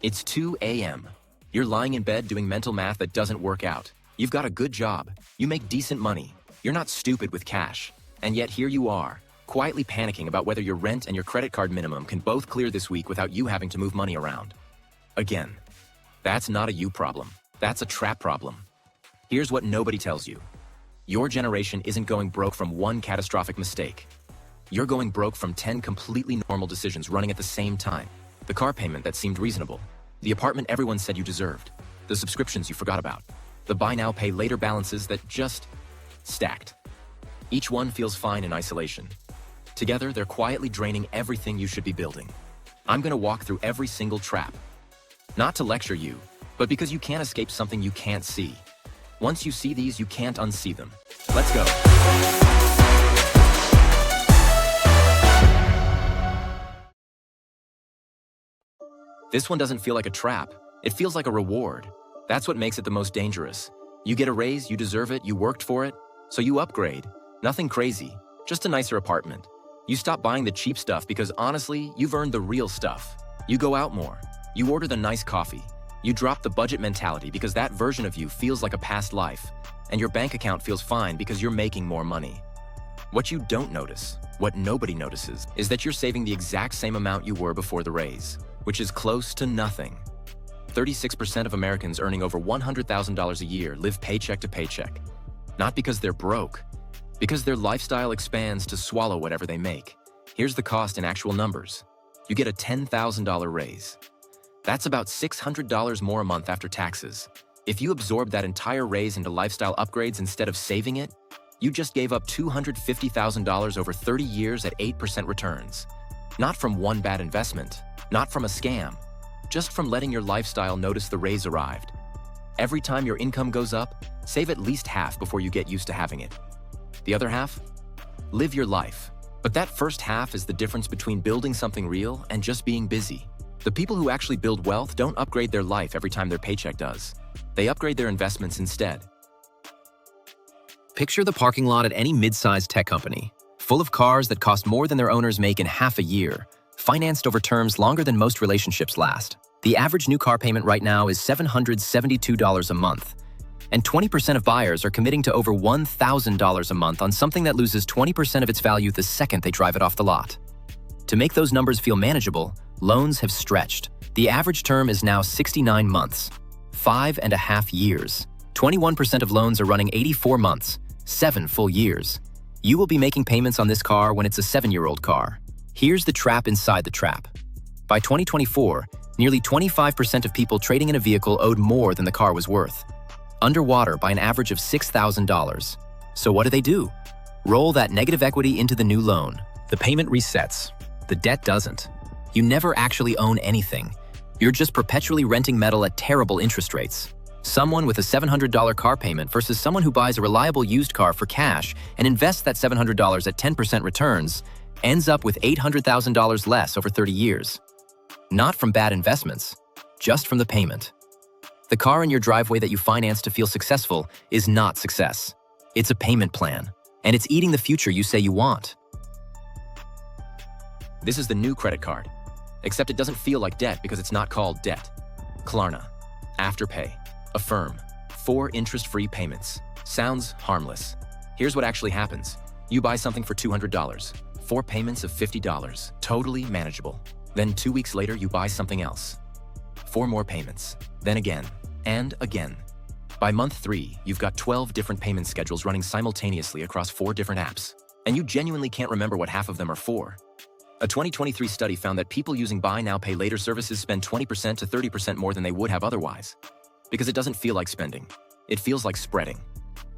It's 2 a.m. You're lying in bed doing mental math that doesn't work out. You've got a good job. You make decent money. You're not stupid with cash. And yet here you are, quietly panicking about whether your rent and your credit card minimum can both clear this week without you having to move money around. Again, that's not a you problem. That's a trap problem. Here's what nobody tells you. Your generation isn't going broke from one catastrophic mistake. You're going broke from 10 completely normal decisions running at the same time. The car payment that seemed reasonable. The apartment everyone said you deserved. The subscriptions you forgot about. The buy now, pay later balances that just stacked. Each one feels fine in isolation. Together, they're quietly draining everything you should be building. I'm gonna walk through every single trap. Not to lecture you, but because you can't escape something you can't see. Once you see these, you can't unsee them. Let's go. This one doesn't feel like a trap. It feels like a reward. That's what makes it the most dangerous. You get a raise, you deserve it, you worked for it, so you upgrade. Nothing crazy, just a nicer apartment. You stop buying the cheap stuff because honestly, you've earned the real stuff. You go out more. You order the nice coffee. You drop the budget mentality because that version of you feels like a past life. And your bank account feels fine because you're making more money. What you don't notice, what nobody notices, is that you're saving the exact same amount you were before the raise, which is close to nothing. 36% of Americans earning over $100,000 a year live paycheck to paycheck. Not because they're broke, because their lifestyle expands to swallow whatever they make. Here's the cost in actual numbers. You get a $10,000 raise. That's about $600 more a month after taxes. If you absorb that entire raise into lifestyle upgrades instead of saving it, you just gave up $250,000 over 30 years at 8% returns. Not from one bad investment, not from a scam, just from letting your lifestyle notice the raise arrived. Every time your income goes up, save at least half before you get used to having it. The other half? Live your life. But that first half is the difference between building something real and just being busy. The people who actually build wealth don't upgrade their life every time their paycheck does. They upgrade their investments instead. Picture the parking lot at any mid-sized tech company, full of cars that cost more than their owners make in half a year, financed over terms longer than most relationships last. The average new car payment right now is $772 a month, and 20% of buyers are committing to over $1,000 a month on something that loses 20% of its value the second they drive it off the lot. To make those numbers feel manageable, loans have stretched. The average term is now 69 months, 5.5 years. 21% of loans are running 84 months, 7 full years. You will be making payments on this car when it's a 7-year-old car. Here's the trap inside the trap. By 2024, nearly 25% of people trading in a vehicle owed more than the car was worth. Underwater by an average of $6,000. So what do? Roll that negative equity into the new loan. The payment resets. The debt doesn't. You never actually own anything. You're just perpetually renting metal at terrible interest rates. Someone with a $700 car payment versus someone who buys a reliable used car for cash and invests that $700 at 10% returns ends up with $800,000 less over 30 years. Not from bad investments, just from the payment. The car in your driveway that you finance to feel successful is not success. It's a payment plan, and it's eating the future you say you want. This is the new credit card, except it doesn't feel like debt because it's not called debt. Klarna, Afterpay, Affirm, 4 interest-free payments. Sounds harmless. Here's what actually happens. You buy something for $200, 4 payments of $50, totally manageable. Then 2 weeks later, you buy something else. 4 more payments, then again, and again. By month 3, you've got 12 different payment schedules running simultaneously across 4 different apps, and you genuinely can't remember what half of them are for. A 2023 study found that people using buy now, pay later services spend 20% to 30% more than they would have otherwise. Because it doesn't feel like spending. It feels like spreading.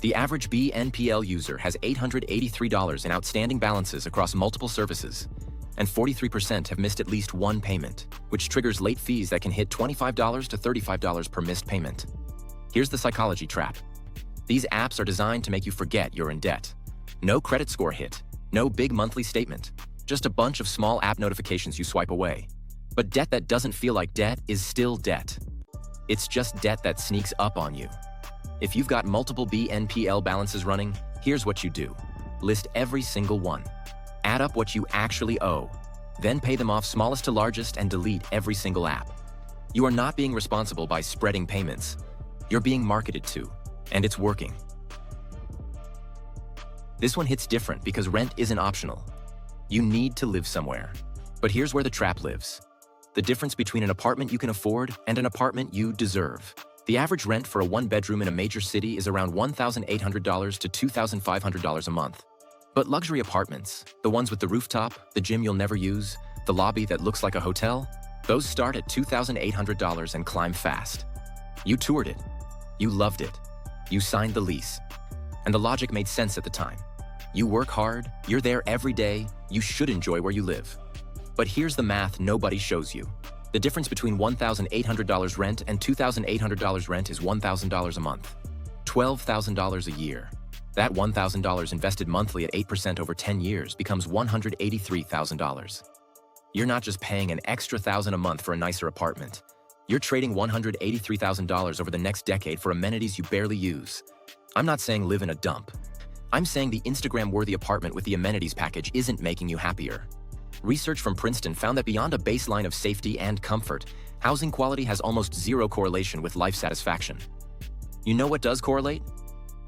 The average BNPL user has $883 in outstanding balances across multiple services, and 43% have missed at least one payment, which triggers late fees that can hit $25 to $35 per missed payment. Here's the psychology trap. These apps are designed to make you forget you're in debt. No credit score hit, no big monthly statement, just a bunch of small app notifications you swipe away. But debt that doesn't feel like debt is still debt. It's just debt that sneaks up on you. If you've got multiple BNPL balances running, here's what you do. List every single one. Add up what you actually owe. Then pay them off smallest to largest and delete every single app. You are not being responsible by spreading payments. You're being marketed to, and it's working. This one hits different because rent isn't optional. You need to live somewhere. But here's where the trap lives. The difference between an apartment you can afford and an apartment you deserve. The average rent for a one-bedroom in a major city is around $1,800 to $2,500 a month. But luxury apartments, the ones with the rooftop, the gym you'll never use, the lobby that looks like a hotel, those start at $2,800 and climb fast. You toured it. You loved it. You signed the lease. And the logic made sense at the time. You work hard, you're there every day, you should enjoy where you live. But here's the math nobody shows you. The difference between $1,800 rent and $2,800 rent is $1,000 a month. $12,000 a year. That $1,000 invested monthly at 8% over 10 years becomes $183,000. You're not just paying an extra $1,000 a month for a nicer apartment. You're trading $183,000 over the next decade for amenities you barely use. I'm not saying live in a dump. I'm saying the Instagram-worthy apartment with the amenities package isn't making you happier. Research from Princeton found that beyond a baseline of safety and comfort, housing quality has almost zero correlation with life satisfaction. You know what does correlate?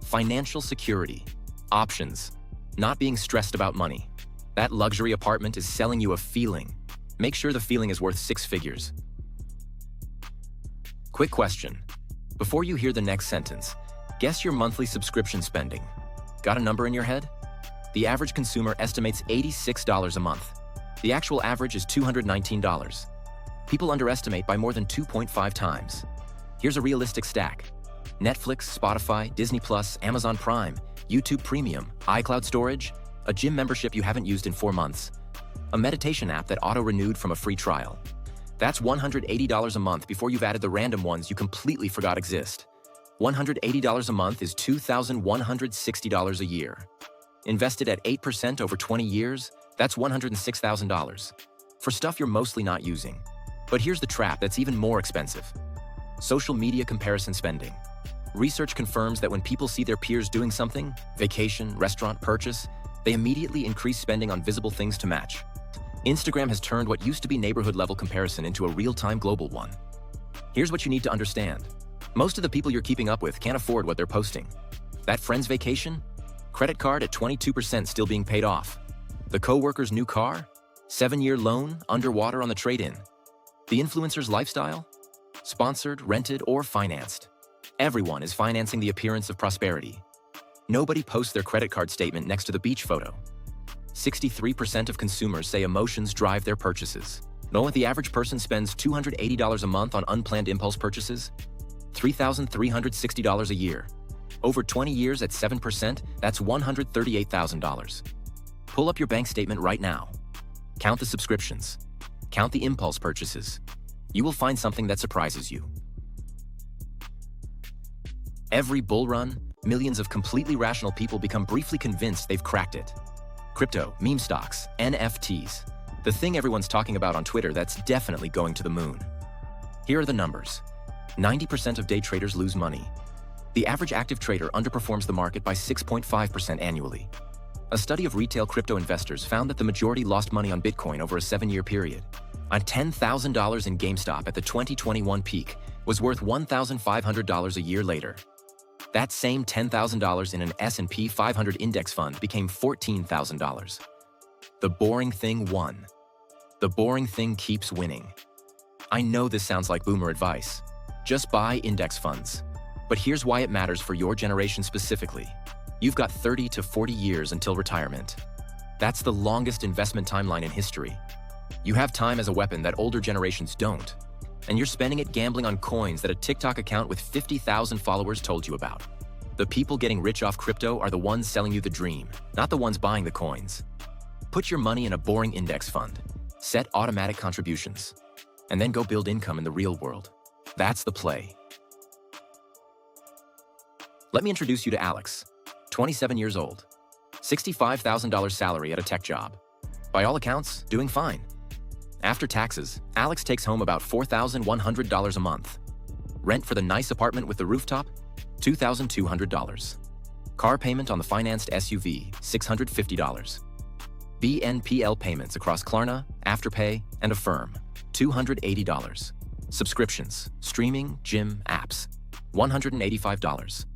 Financial security, options, not being stressed about money. That luxury apartment is selling you a feeling. Make sure the feeling is worth 6 figures. Quick question. Before you hear the next sentence, guess your monthly subscription spending. Got a number in your head? The average consumer estimates $86 a month. The actual average is $219. People underestimate by more than 2.5 times. Here's a realistic stack. Netflix, Spotify, Disney+, Amazon Prime, YouTube Premium, iCloud storage, a gym membership you haven't used in 4 months, a meditation app that auto-renewed from a free trial. That's $180 a month before you've added the random ones you completely forgot exist. $180 a month is $2,160 a year. Invested at 8% over 20 years, that's $106,000 for stuff you're mostly not using. But here's the trap that's even more expensive. Social media comparison spending. Research confirms that when people see their peers doing something, vacation, restaurant, purchase, they immediately increase spending on visible things to match. Instagram has turned what used to be neighborhood-level comparison into a real-time global one. Here's what you need to understand. Most of the people you're keeping up with can't afford what they're posting. That friend's vacation? Credit card at 22% still being paid off. The coworker's new car? 7-year loan underwater on the trade-in. The influencer's lifestyle? Sponsored, rented, or financed. Everyone is financing the appearance of prosperity. Nobody posts their credit card statement next to the beach photo. 63% of consumers say emotions drive their purchases. Know what the average person spends $280 a month on unplanned impulse purchases? $3,360 a year. Over 20 years at 7%, that's $138,000. Pull up your bank statement right now. Count the subscriptions. Count the impulse purchases. You will find something that surprises you. Every bull run, millions of completely rational people become briefly convinced they've cracked it. Crypto, meme stocks, NFTs. The thing everyone's talking about on Twitter that's definitely going to the moon. Here are the numbers. 90% of day traders lose money. The average active trader underperforms the market by 6.5% annually. A study of retail crypto investors found that the majority lost money on Bitcoin over a 7-year period. A $10,000 in GameStop at the 2021 peak was worth $1,500 a year later. That same $10,000 in an S&P 500 index fund became $14,000. The boring thing won. The boring thing keeps winning. I know this sounds like boomer advice. Just buy index funds. But here's why it matters for your generation specifically. You've got 30 to 40 years until retirement. That's the longest investment timeline in history. You have time as a weapon that older generations don't. And you're spending it gambling on coins that a TikTok account with 50,000 followers told you about. The people getting rich off crypto are the ones selling you the dream, not the ones buying the coins. Put your money in a boring index fund. Set automatic contributions. And then go build income in the real world. That's the play. Let me introduce you to Alex, 27 years old, $65,000 salary at a tech job. By all accounts, doing fine. After taxes, Alex takes home about $4,100 a month. Rent for the nice apartment with the rooftop? $2,200. Car payment on the financed SUV, $650. BNPL payments across Klarna, Afterpay, and Affirm, $280. Subscriptions, streaming, gym, apps, $185.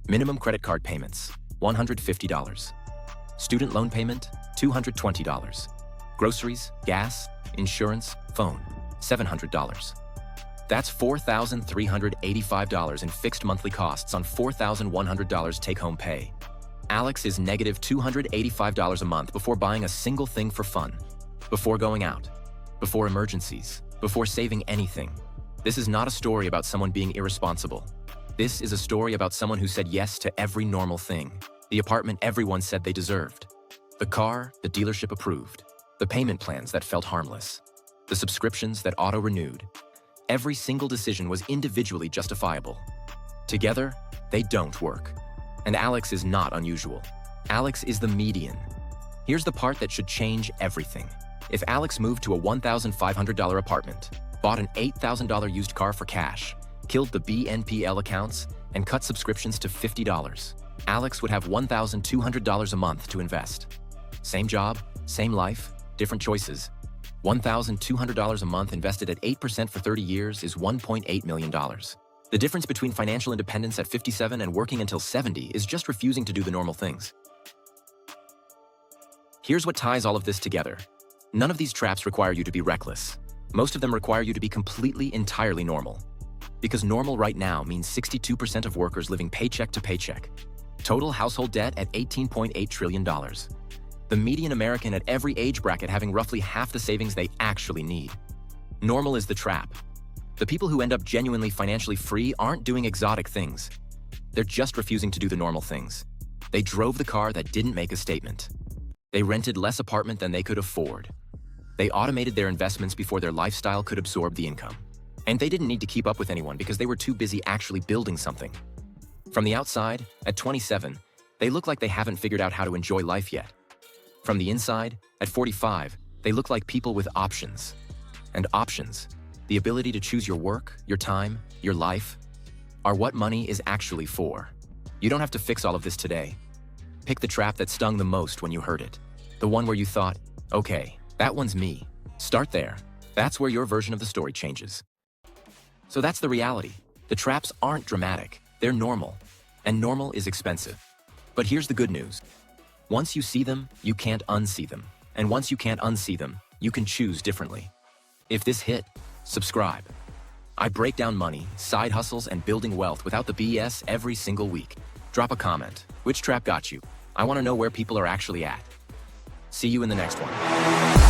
Minimum credit card payments, $150. Student loan payment, $220. Groceries, gas, insurance, phone, $700. That's $4,385 in fixed monthly costs on $4,100 take-home pay. Alex is negative $285 a month before buying a single thing for fun, before going out, before emergencies, before saving anything. This is not a story about someone being irresponsible. This is a story about someone who said yes to every normal thing. The apartment everyone said they deserved. The car the dealership approved. The payment plans that felt harmless. The subscriptions that auto-renewed. Every single decision was individually justifiable. Together, they don't work. And Alex is not unusual. Alex is the median. Here's the part that should change everything. If Alex moved to a $1,500 apartment, bought an $8,000 used car for cash, killed the BNPL accounts, and cut subscriptions to $50, Alex would have $1,200 a month to invest. Same job, same life, different choices. $1,200 a month invested at 8% for 30 years is $1.8 million. The difference between financial independence at 57 and working until 70 is just refusing to do the normal things. Here's what ties all of this together. None of these traps require you to be reckless. Most of them require you to be completely, entirely normal. Because normal right now means 62% of workers living paycheck to paycheck. Total household debt at $18.8 trillion. The median American at every age bracket having roughly half the savings they actually need. Normal is the trap. The people who end up genuinely financially free aren't doing exotic things. They're just refusing to do the normal things. They drove the car that didn't make a statement. They rented less apartment than they could afford. They automated their investments before their lifestyle could absorb the income. And they didn't need to keep up with anyone because they were too busy actually building something. From the outside, at 27, they look like they haven't figured out how to enjoy life yet. From the inside, at 45, they look like people with options. And options, the ability to choose your work, your time, your life, are what money is actually for. You don't have to fix all of this today. Pick the trap that stung the most when you heard it. The one where you thought, okay, that one's me. Start there. That's where your version of the story changes. So that's the reality. The traps aren't dramatic. They're normal. And normal is expensive. But here's the good news. Once you see them, you can't unsee them. And once you can't unsee them, you can choose differently. If this hit, subscribe. I break down money, side hustles, and building wealth without the BS every single week. Drop a comment. Which trap got you? I want to know where people are actually at. See you in the next one.